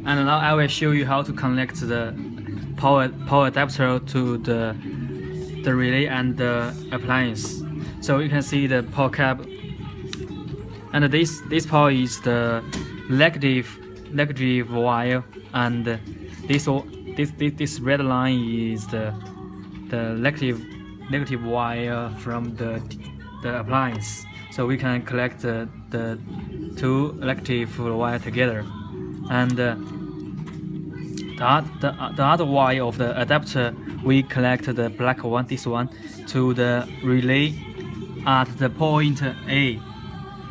And now I will show you how to connect the power adapter to the relay and the appliance. So you can see the power cable, and this power is the negative wire, and this red line is the negative wire from the appliance. So we can collect the two negative wire together, and the other wire of the adapter we collect the black one, this one, to the relay at the point A,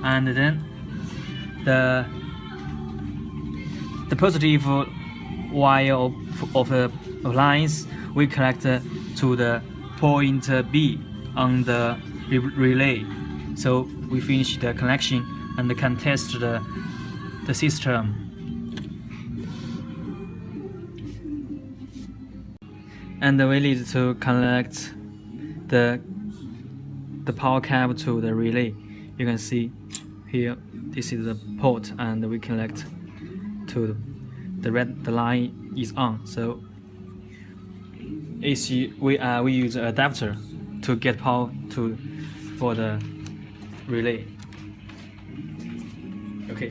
and then the positive wire of the appliance we collect to the point B on the relay. So we finish the connection and can test the system. And we need to connect the power cable to the relay. You can see here, this is the port, and we connect to the line is on. So we use an adapter to get power for the relay. Okay.